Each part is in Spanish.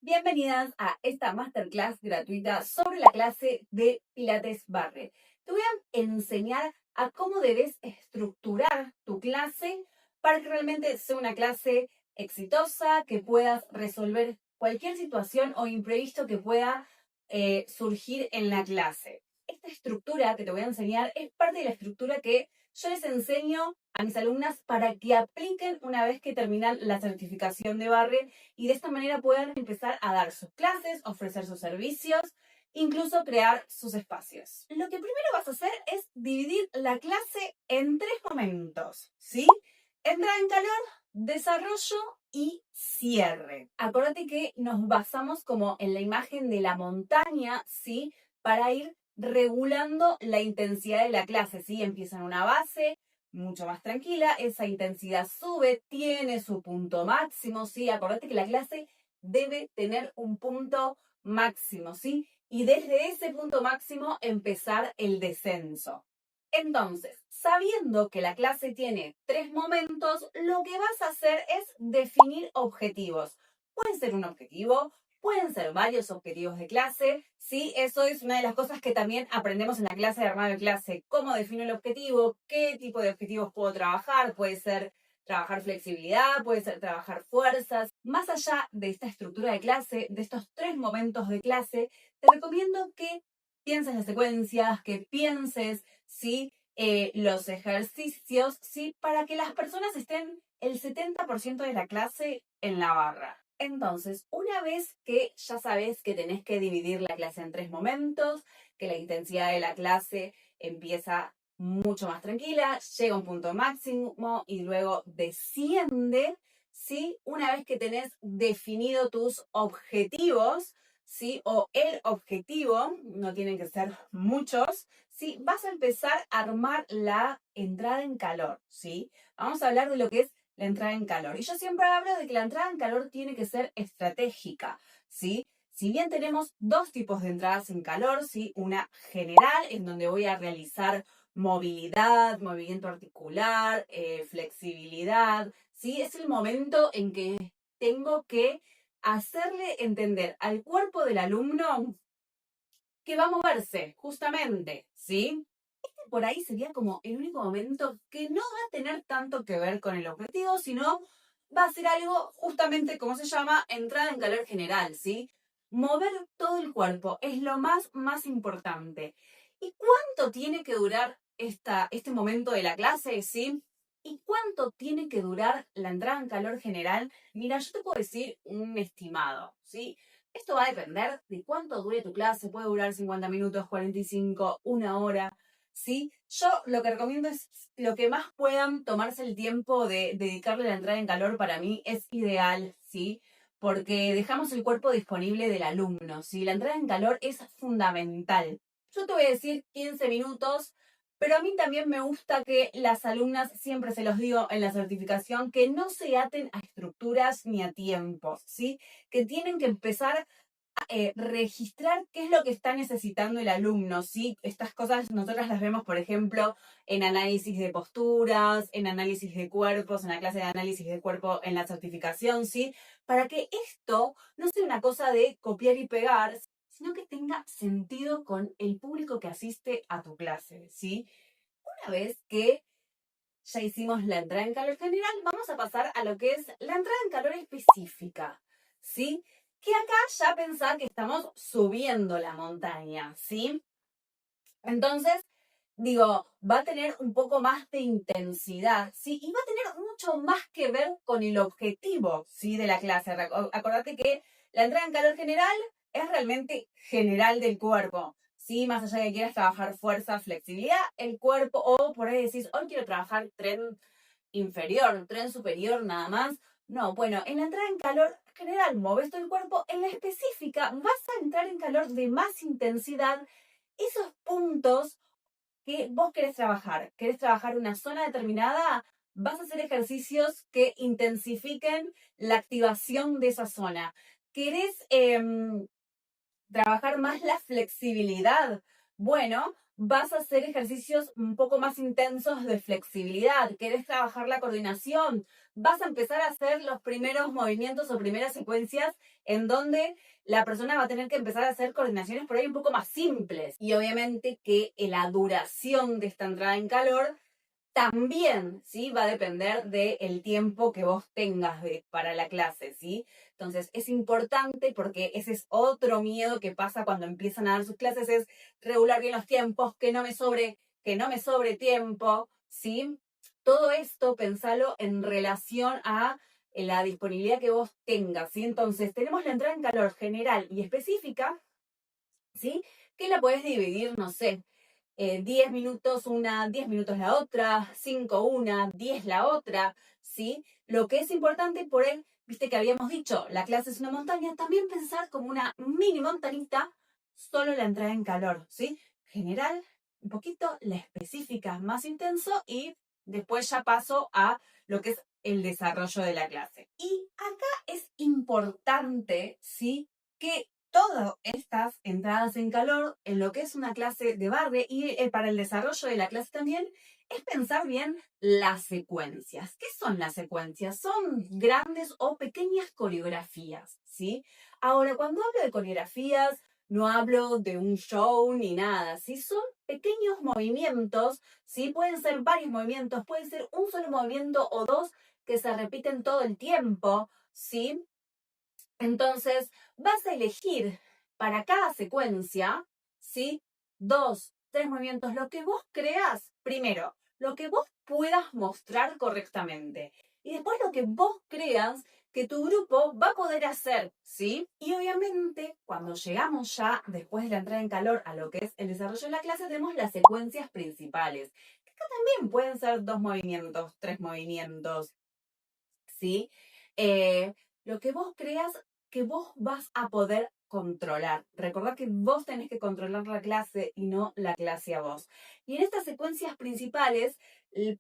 Bienvenidas a esta masterclass gratuita sobre la clase de Pilates Barre. Te voy a enseñar a cómo debes estructurar tu clase para que realmente sea una clase exitosa, que puedas resolver cualquier situación o imprevisto que pueda surgir en la clase. Esta estructura que te voy a enseñar es parte de la estructura que yo les enseño a mis alumnas para que apliquen una vez que terminan la certificación de Barre y de esta manera puedan empezar a dar sus clases, ofrecer sus servicios, incluso crear sus espacios. Lo que primero vas a hacer es dividir la clase en 3 momentos, ¿sí? Entrada en calor, desarrollo y cierre. Acuérdate que nos basamos como en la imagen de la montaña, ¿sí? Para ir regulando la intensidad de la clase, ¿sí? Empieza en una base mucho más tranquila, esa intensidad sube, tiene su punto máximo, ¿sí? Acordate que la clase debe tener un punto máximo, ¿sí? Y desde ese punto máximo empezar el descenso. Entonces, sabiendo que la clase tiene 3 momentos, lo que vas a hacer es definir objetivos. Puede ser un objetivo, pueden ser varios objetivos de clase, ¿sí? Eso es una de las cosas que también aprendemos en la clase de armado de clase. ¿Cómo defino el objetivo? ¿Qué tipo de objetivos puedo trabajar? Puede ser trabajar flexibilidad, puede ser trabajar fuerzas. Más allá de esta estructura de clase, de estos 3 momentos de clase, te recomiendo que pienses las secuencias, que pienses, ¿sí? Los ejercicios, ¿sí? Para que las personas estén el 70% de la clase en la barra. Entonces, una vez que ya sabes que tenés que dividir la clase en 3 momentos, que la intensidad de la clase empieza mucho más tranquila, llega a un punto máximo y luego desciende, ¿sí? Una vez que tenés definido tus objetivos, ¿sí? O el objetivo, no tienen que ser muchos, ¿sí? Vas a empezar a armar la entrada en calor, ¿sí? Vamos a hablar de lo que es la entrada en calor. Y yo siempre hablo de que la entrada en calor tiene que ser estratégica, ¿sí? Si bien tenemos 2 tipos de entradas en calor, ¿sí? Una general, en donde voy a realizar movilidad, movimiento articular, flexibilidad, ¿sí? Es el momento en que tengo que hacerle entender al cuerpo del alumno que va a moverse, justamente, ¿sí? Por ahí sería como el único momento que no va a tener tanto que ver con el objetivo, sino va a ser algo justamente como se llama entrada en calor general, ¿sí? Mover todo el cuerpo es lo más importante. ¿Y cuánto tiene que durar este momento de la clase, sí? ¿Y cuánto tiene que durar la entrada en calor general? Mira, yo te puedo decir un estimado, ¿sí? Esto va a depender de cuánto dure tu clase. Puede durar 50 minutos, 45, una hora. ¿Sí? Yo lo que recomiendo es lo que más puedan tomarse el tiempo de dedicarle la entrada en calor, para mí es ideal, ¿sí? Porque dejamos el cuerpo disponible del alumno, ¿sí? La entrada en calor es fundamental. Yo te voy a decir 15 minutos, pero a mí también me gusta que las alumnas, siempre se los digo en la certificación, que no se aten a estructuras ni a tiempos, ¿sí? Que tienen que empezar registrar qué es lo que está necesitando el alumno, ¿sí? Estas cosas nosotras las vemos, por ejemplo, en análisis de posturas, en análisis de cuerpos, en la clase de análisis de cuerpo en la certificación, ¿sí? Para que esto no sea una cosa de copiar y pegar, sino que tenga sentido con el público que asiste a tu clase, ¿sí? Una vez que ya hicimos la entrada en calor general, vamos a pasar a lo que es la entrada en calor específica, ¿sí? Que acá ya pensar que estamos subiendo la montaña, ¿sí? Entonces, digo, va a tener un poco más de intensidad, ¿sí? Y va a tener mucho más que ver con el objetivo, ¿sí? De la clase. Acordate que la entrada en calor general es realmente general del cuerpo, ¿sí? Más allá de que quieras trabajar fuerza, flexibilidad, el cuerpo, o por ahí decís, hoy quiero trabajar tren inferior, tren superior nada más. No, bueno, en la entrada en calor general moves todo el cuerpo, en la específica vas a entrar en calor de más intensidad, esos puntos que vos querés trabajar una zona determinada, vas a hacer ejercicios que intensifiquen la activación de esa zona. ¿Querés trabajar más la flexibilidad? Bueno, vas a hacer ejercicios un poco más intensos de flexibilidad. ¿Querés trabajar la coordinación? vas a empezar a hacer los primeros movimientos o primeras secuencias en donde la persona va a tener que empezar a hacer coordinaciones por ahí un poco más simples. Y obviamente que la duración de esta entrada en calor también, ¿sí? Va a depender del tiempo que vos tengas para la clase, ¿sí? Entonces, es importante porque ese es otro miedo que pasa cuando empiezan a dar sus clases, es regular bien los tiempos, que no me sobre tiempo, ¿sí? Todo esto, pensalo en relación a la disponibilidad que vos tengas, ¿sí? Entonces, tenemos la entrada en calor general y específica, ¿sí? Que la podés dividir, no sé, 10 minutos una, 10 minutos la otra, 5 una, 10 la otra, ¿sí? Lo que es importante por él, viste que habíamos dicho, la clase es una montaña, también pensar como una mini montañita, solo la entrada en calor, ¿sí? General, un poquito, la específica, más intenso y después ya paso a lo que es el desarrollo de la clase. Y acá es importante, ¿sí? Que todas estas entradas en calor en lo que es una clase de barre y para el desarrollo de la clase también es pensar bien las secuencias. ¿Qué son las secuencias? Son grandes o pequeñas coreografías, ¿sí? Ahora, cuando hablo de coreografías, no hablo de un show ni nada, ¿sí? Son pequeños movimientos, ¿sí? Pueden ser varios movimientos, puede ser un solo movimiento o dos que se repiten todo el tiempo, ¿sí? Entonces, vas a elegir para cada secuencia, ¿sí? 2, 3 movimientos, lo que vos creas, primero, lo que vos puedas mostrar correctamente. Y después lo que vos creas que tu grupo va a poder hacer, ¿sí? Y obviamente, cuando llegamos ya, después de la entrada en calor, a lo que es el desarrollo de la clase, tenemos las secuencias principales. Que acá también pueden ser 2 movimientos, 3 movimientos, ¿sí? Lo que vos creas que vos vas a poder controlar. Recordad que vos tenés que controlar la clase y no la clase a vos. Y en estas secuencias principales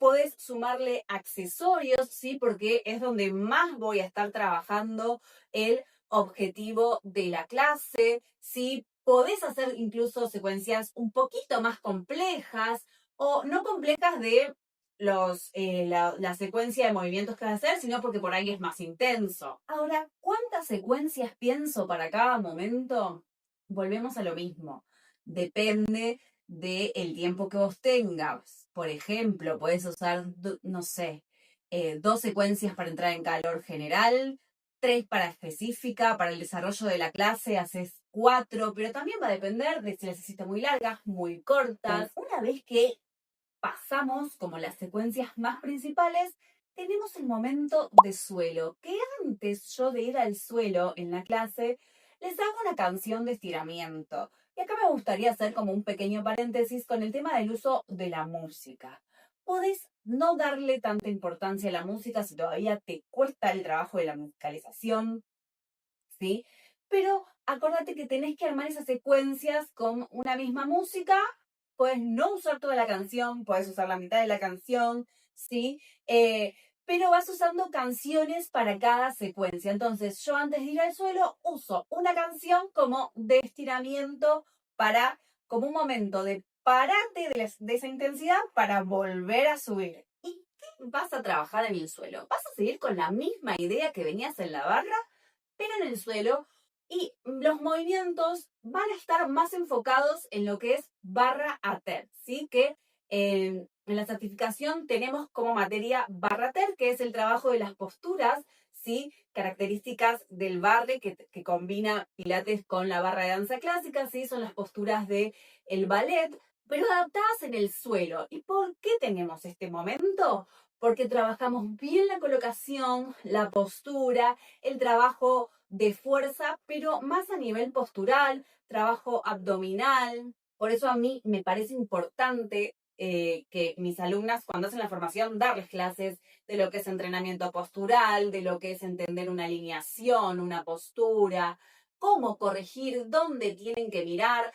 podés sumarle accesorios, ¿sí? Porque es donde más voy a estar trabajando el objetivo de la clase, ¿sí? Podés hacer incluso secuencias un poquito más complejas o no complejas de la secuencia de movimientos que vas a hacer, sino porque por ahí es más intenso. Ahora, ¿cuántas secuencias pienso para cada momento? Volvemos a lo mismo. Depende del tiempo que vos tengas. Por ejemplo, podés usar, no sé, 2 secuencias para entrar en calor general, 3 para específica, para el desarrollo de la clase haces 4, pero también va a depender de si las hiciste muy largas, muy cortas. Una vez que pasamos como las secuencias más principales, tenemos el momento de suelo, que antes yo de ir al suelo en la clase, les hago una canción de estiramiento. Y acá me gustaría hacer como un pequeño paréntesis con el tema del uso de la música. Podés no darle tanta importancia a la música si todavía te cuesta el trabajo de la musicalización, ¿sí? Pero acordate que tenés que armar esas secuencias con una misma música. Puedes no usar toda la canción, puedes usar la mitad de la canción, ¿sí? Pero vas usando canciones para cada secuencia. Entonces, yo antes de ir al suelo uso una canción como de estiramiento como un momento de pararte de esa intensidad para volver a subir. ¿Y qué vas a trabajar en el suelo? ¿Vas a seguir con la misma idea que venías en la barra, pero en el suelo? Y los movimientos van a estar más enfocados en lo que es barra ATER, ¿sí? Que en la certificación tenemos como materia barra ATER, que es el trabajo de las posturas, ¿sí? Características del barre que combina pilates con la barra de danza clásica, ¿sí? Son las posturas del ballet, pero adaptadas en el suelo. ¿Y por qué tenemos este momento? Porque trabajamos bien la colocación, la postura, el trabajo de fuerza, pero más a nivel postural, trabajo abdominal. Por eso a mí me parece importante que mis alumnas, cuando hacen la formación, darles clases de lo que es entrenamiento postural, de lo que es entender una alineación, una postura, cómo corregir, dónde tienen que mirar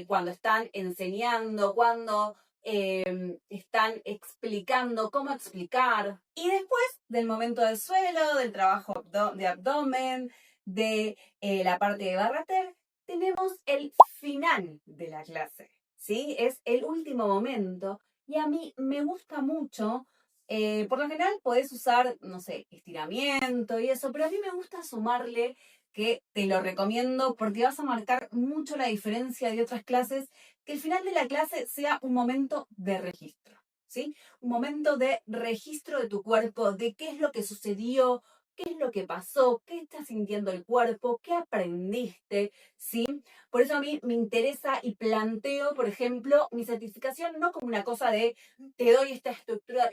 cuando están enseñando, cuando están explicando cómo explicar. Y después del momento del suelo, del trabajo de abdomen, de la parte de barrater, tenemos el final de la clase, ¿sí? Es el último momento y a mí me gusta mucho Por lo general podés usar, no sé, estiramiento y eso, pero a mí me gusta sumarle que te lo recomiendo porque vas a marcar mucho la diferencia de otras clases, que el final de la clase sea un momento de registro, ¿sí? Un momento de registro de tu cuerpo, de qué es lo que sucedió, qué es lo que pasó, qué está sintiendo el cuerpo, qué aprendiste, ¿sí? Por eso a mí me interesa y planteo, por ejemplo, mi certificación no como una cosa de te doy esta estructura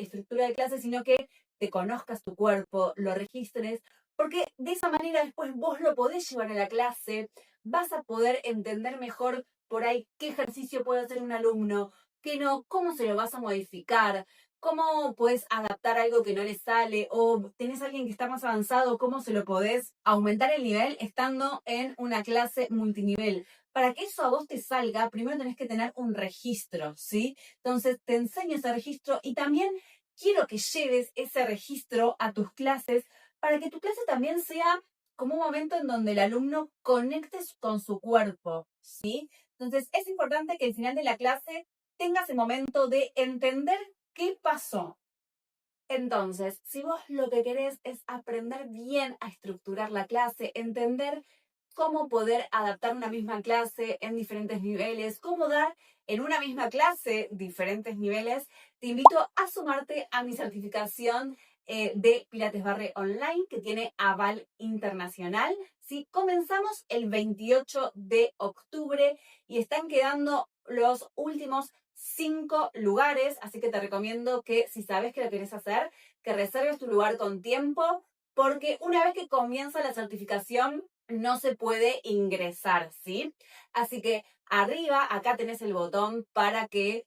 de clase, sino que te conozcas tu cuerpo, lo registres, porque de esa manera después vos lo podés llevar a la clase, vas a poder entender mejor por ahí qué ejercicio puede hacer un alumno, qué no, cómo se lo vas a modificar, cómo puedes adaptar algo que no le sale, o tenés a alguien que está más avanzado, cómo se lo podés aumentar el nivel estando en una clase multinivel. Para que eso a vos te salga, primero tenés que tener un registro, ¿sí? Entonces te enseño ese registro y también quiero que lleves ese registro a tus clases para que tu clase también sea como un momento en donde el alumno conecte con su cuerpo, ¿sí? Entonces es importante que al final de la clase tengas el momento de entender qué pasó. Entonces, si vos lo que querés es aprender bien a estructurar la clase, entender cómo poder adaptar una misma clase en diferentes niveles, cómo dar en una misma clase diferentes niveles, te invito a sumarte a mi certificación de Pilates Barre Online, que tiene aval internacional. ¿Sí? Comenzamos el 28 de octubre y están quedando los últimos 5 lugares, así que te recomiendo que si sabes que lo querés hacer, que reserves tu lugar con tiempo, porque una vez que comienza la certificación, no se puede ingresar, ¿sí? Así que arriba, acá tenés el botón para que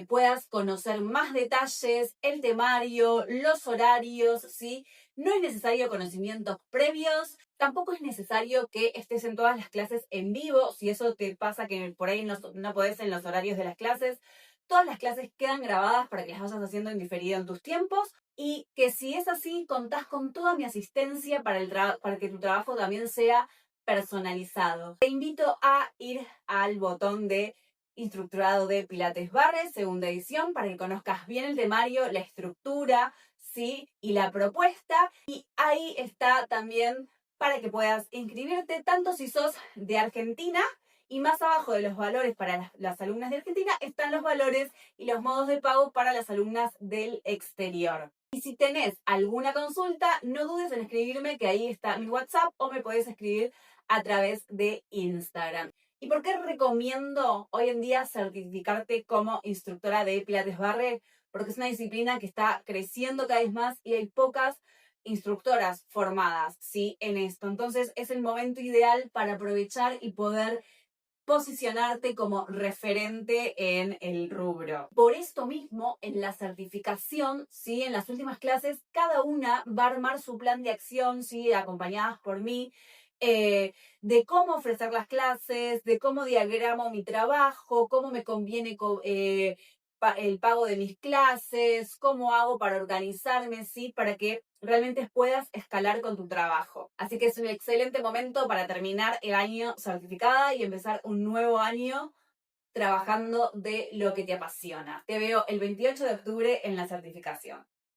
puedas conocer más detalles, el temario, los horarios, ¿sí? No es necesario conocimientos previos, tampoco es necesario que estés en todas las clases en vivo, si eso te pasa que por ahí no podés en los horarios de las clases. Todas las clases quedan grabadas para que las vayas haciendo en diferido en tus tiempos y que si es así, contás con toda mi asistencia para que tu trabajo también sea personalizado. Te invito a ir al botón de instructorado de Pilates Barre, segunda edición, para que conozcas bien el temario, la estructura, ¿sí? Y la propuesta. Y ahí está también para que puedas inscribirte, tanto si sos de Argentina, y más abajo de los valores para las alumnas de Argentina están los valores y los modos de pago para las alumnas del exterior. Y si tenés alguna consulta, no dudes en escribirme, que ahí está mi WhatsApp, o me podés escribir a través de Instagram. ¿Y por qué recomiendo hoy en día certificarte como instructora de Pilates Barre? Porque es una disciplina que está creciendo cada vez más y hay pocas instructoras formadas, ¿sí? En esto. Entonces es el momento ideal para aprovechar y poder posicionarte como referente en el rubro. Por esto mismo, en la certificación, ¿sí? En las últimas clases, cada una va a armar su plan de acción, ¿sí? Acompañadas por mí, de cómo ofrecer las clases, de cómo diagramo mi trabajo, cómo me conviene el pago de mis clases, cómo hago para organizarme, ¿sí? Para que realmente puedas escalar con tu trabajo. Así que es un excelente momento para terminar el año certificada y empezar un nuevo año trabajando de lo que te apasiona. Te veo el 28 de octubre en la certificación.